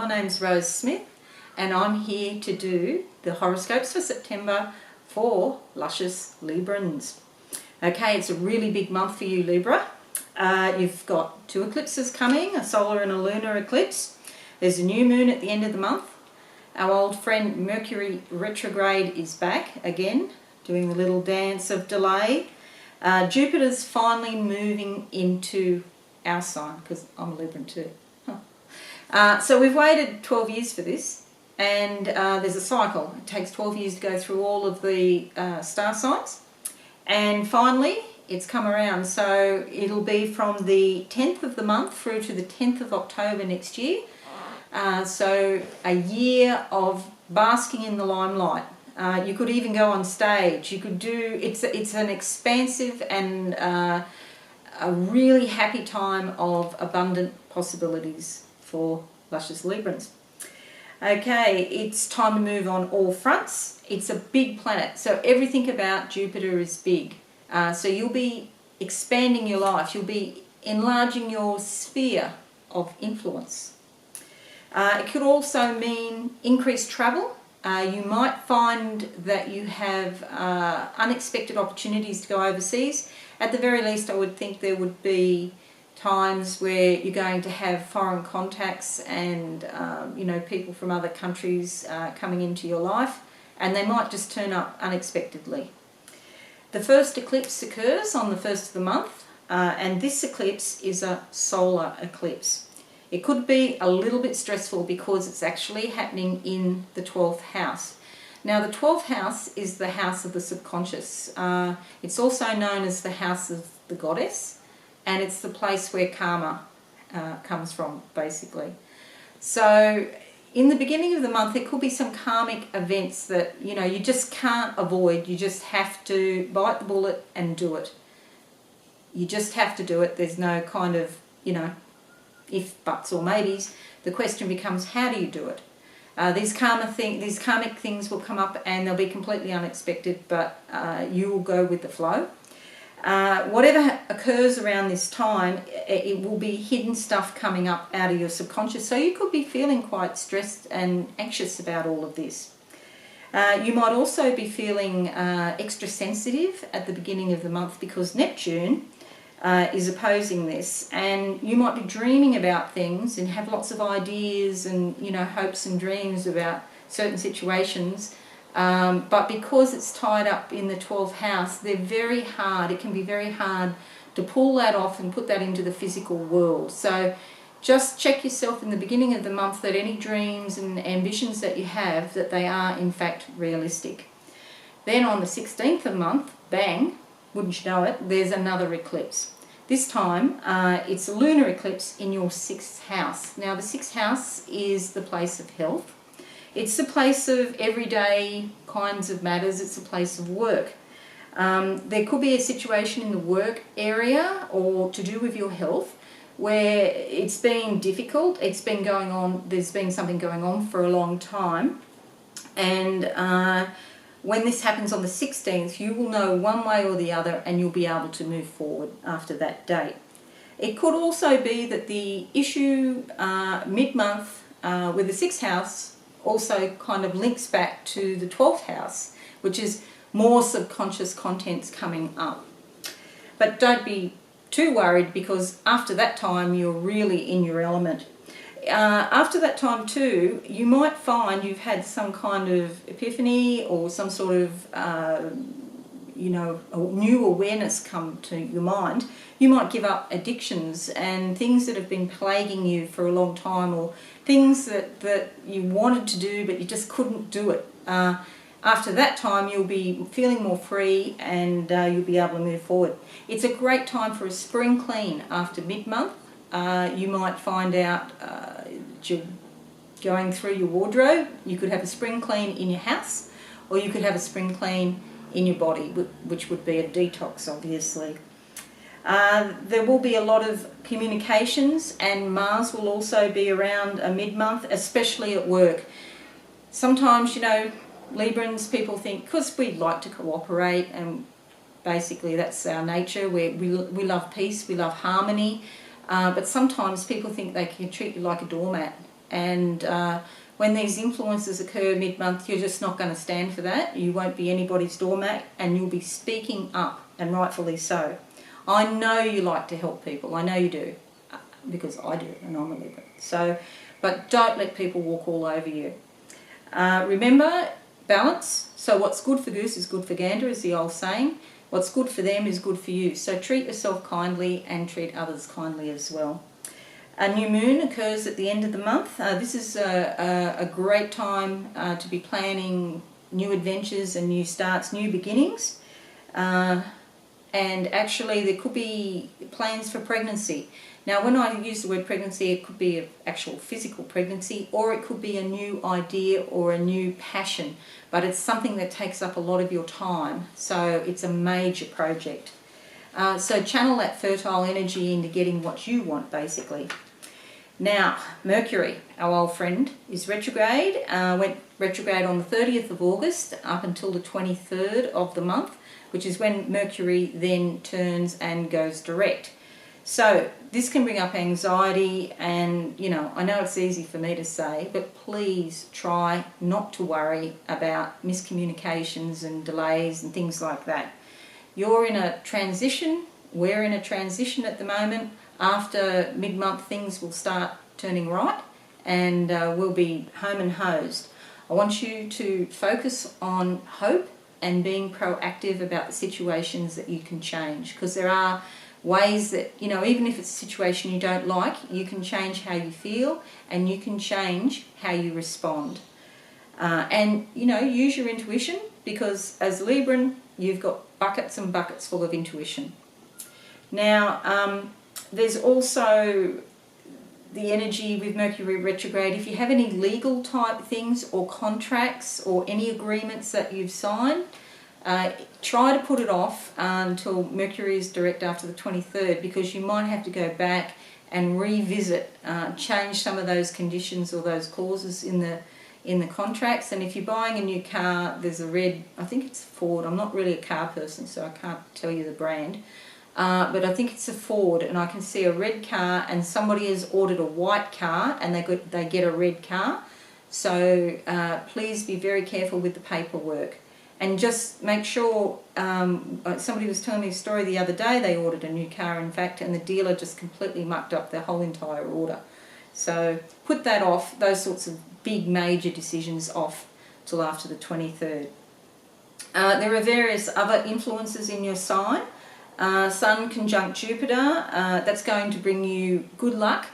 my name's Rose Smith and I'm here to do the horoscopes for September for Luscious Librans. Okay, it's a really big month for you, Libra. You've got 2 eclipses coming, a solar and a lunar eclipse. There's a new moon at the end of the month. Our old friend Mercury Retrograde is back again, doing the little dance of delay. Jupiter's finally moving into our sign, because I'm a Libran too. So we've waited 12 years for this, and there's a cycle. It takes 12 years to go through all of the star signs, and finally it's come around. So it'll be from the 10th of the month through to the 10th of October next year. So a year of basking in the limelight. You could even go on stage. You could do, it's an expansive and a really happy time of abundant possibilities for Luscious Librans. Okay, it's time to move on all fronts. It's a big planet, so everything about Jupiter is big. So you'll be expanding your life. You'll be enlarging your sphere of influence. It could also mean increased travel. You might find that you have unexpected opportunities to go overseas. At the very least, I would think there would be times where you're going to have foreign contacts and people from other countries coming into your life, and they might just turn up unexpectedly. The first eclipse occurs on the 1st of the month, and this eclipse is a solar eclipse. It could be a little bit stressful because it's actually happening in the 12th house. Now, the 12th house is the house of the subconscious. It's also known as the house of the goddess, and it's the place where karma comes from, basically. So in the beginning of the month, there could be some karmic events that, you just can't avoid. You just have to bite the bullet and do it. You just have to do it. There's no kind of, if, buts or maybes. The question becomes, how do you do it? These karmic things will come up and they'll be completely unexpected, but you will go with the flow. Whatever occurs around this time, it will be hidden stuff coming up out of your subconscious. So you could be feeling quite stressed and anxious about all of this. You might also be feeling extra sensitive at the beginning of the month because Neptune is opposing this, and you might be dreaming about things and have lots of ideas and hopes and dreams about certain situations, but because it's tied up in the 12th house, they're very hard. It can be very hard to pull that off and put that into the physical world. So just check yourself in the beginning of the month that any dreams and ambitions that you have, that they are in fact realistic. Then on the 16th of the month, bang, wouldn't you know it, there's another eclipse. This time, it's a lunar eclipse in your 6th house. Now, the 6th house is the place of health. It's the place of everyday kinds of matters. It's a place of work. There could be a situation in the work area or to do with your health where it's been difficult. It's been going on, there's been something going on for a long time. And when this happens on the 16th, you will know one way or the other and you'll be able to move forward after that date. It could also be that the issue mid-month with the 6th house also kind of links back to the 12th house, which is more subconscious contents coming up. But don't be too worried because after that time you're really in your element. After that time too, you might find you've had some kind of epiphany or some sort of, a new awareness come to your mind. You might give up addictions and things that have been plaguing you for a long time, or things that you wanted to do but you just couldn't do it. After that time, you'll be feeling more free and you'll be able to move forward. It's a great time for a spring clean after mid-month. You might find out you're going through your wardrobe. You could have a spring clean in your house, or you could have a spring clean in your body, which would be a detox, obviously. There will be a lot of communications, and Mars will also be around a mid-month, especially at work. Sometimes, Librans, people think, because we like to cooperate, and basically that's our nature, we love peace, we love harmony, but sometimes people think they can treat you like a doormat And when these influences occur mid-month, you're just not going to stand for that. You won't be anybody's doormat, and you'll be speaking up, and rightfully so. I know you like to help people. I know you do, because I do, and I'm a Libra. So, but don't let people walk all over you. Remember, balance. So what's good for goose is good for gander, is the old saying. What's good for them is good for you. So treat yourself kindly and treat others kindly as well. A new moon occurs at the end of the month. This is a great time to be planning new adventures and new starts, new beginnings. And actually there could be plans for pregnancy. Now when I use the word pregnancy, it could be an actual physical pregnancy, or it could be a new idea or a new passion, but it's something that takes up a lot of your time, so it's a major project. So channel that fertile energy into getting what you want, basically. Now, Mercury, our old friend, is retrograde. Went retrograde on the 30th of August up until the 23rd of the month, which is when Mercury then turns and goes direct. So this can bring up anxiety, and I know it's easy for me to say, but please try not to worry about miscommunications and delays and things like that. You're in a transition, we're in a transition at the moment. After mid-month things will start turning right, and we'll be home and hosed. I want you to focus on hope and being proactive about the situations that you can change, because there are ways that, even if it's a situation you don't like, you can change how you feel and you can change how you respond. And use your intuition, because as Libran, you've got buckets and buckets full of intuition. Now, there's also the energy with Mercury retrograde. If you have any legal type things or contracts or any agreements that you've signed, try to put it off until Mercury is direct after the 23rd, because you might have to go back and revisit, change some of those conditions or those clauses in the contracts. And if you're buying a new car, there's a red, I think it's Ford. I'm not really a car person, so I can't tell you the brand. But I think it's a Ford, and I can see a red car, and somebody has ordered a white car and they get a red car. So please be very careful with the paperwork. And just make sure, somebody was telling me a story the other day, they ordered a new car in fact, and the dealer just completely mucked up their whole entire order. So put that off, those sorts of big major decisions off till after the 23rd. There are various other influences in your sign. Sun conjunct Jupiter, that's going to bring you good luck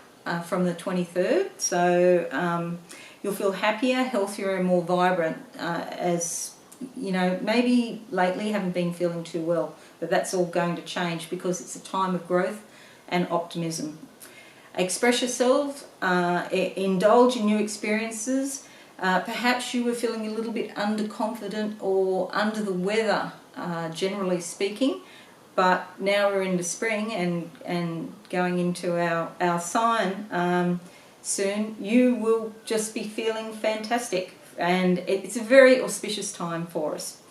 from the 23rd. So you'll feel happier, healthier and more vibrant, as maybe lately haven't been feeling too well, but that's all going to change because it's a time of growth and optimism. Express yourself, indulge in new experiences. Perhaps you were feeling a little bit underconfident or under the weather, generally speaking, but now we're into spring and going into our sign soon. You will just be feeling fantastic. And it's a very auspicious time for us.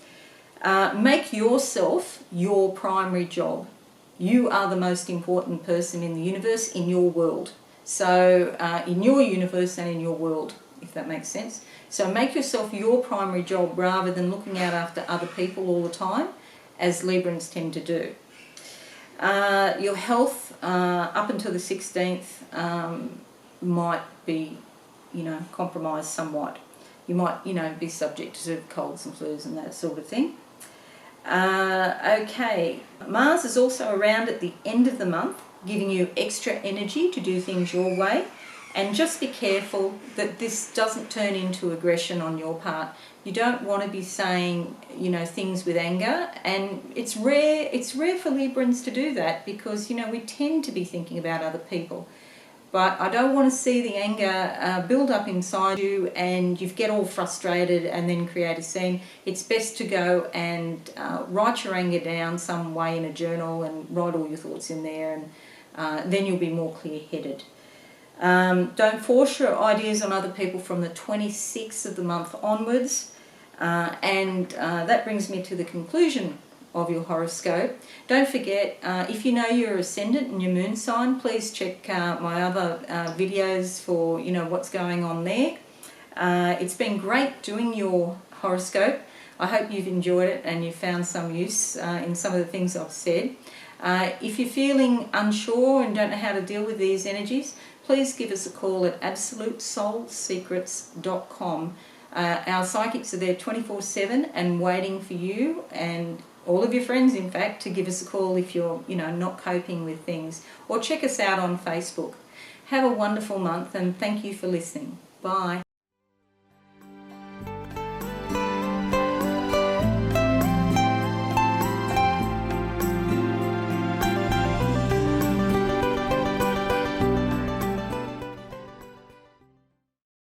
Make yourself your primary job. You are the most important person in the universe, in your world. So in your universe and in your world, if that makes sense. So make yourself your primary job rather than looking out after other people all the time, as Librans tend to do. Your health up until the 16th might be, compromised somewhat. You might, be subject to colds and flus and that sort of thing. Okay, Mars is also around at the end of the month, giving you extra energy to do things your way. And just be careful that this doesn't turn into aggression on your part. You don't want to be saying, things with anger. And it's rare for Librans to do that because, we tend to be thinking about other people. But I don't want to see the anger build up inside you and you get all frustrated and then create a scene. It's best to go and write your anger down some way in a journal and write all your thoughts in there, and then you'll be more clear-headed. Don't force your ideas on other people from the 26th of the month onwards. And that brings me to the conclusion of your horoscope. Don't forget, if you know your ascendant and your moon sign, please check my other videos for what's going on there. It's been great doing your horoscope. I hope you've enjoyed it and you've found some use in some of the things I've said. If you're feeling unsure and don't know how to deal with these energies, please give us a call at absolutesoulsecrets.com. Our psychics are there 24/7 and waiting for you and all of your friends, in fact, to give us a call if you're not coping with things. Or check us out on Facebook. Have a wonderful month and thank you for listening. Bye.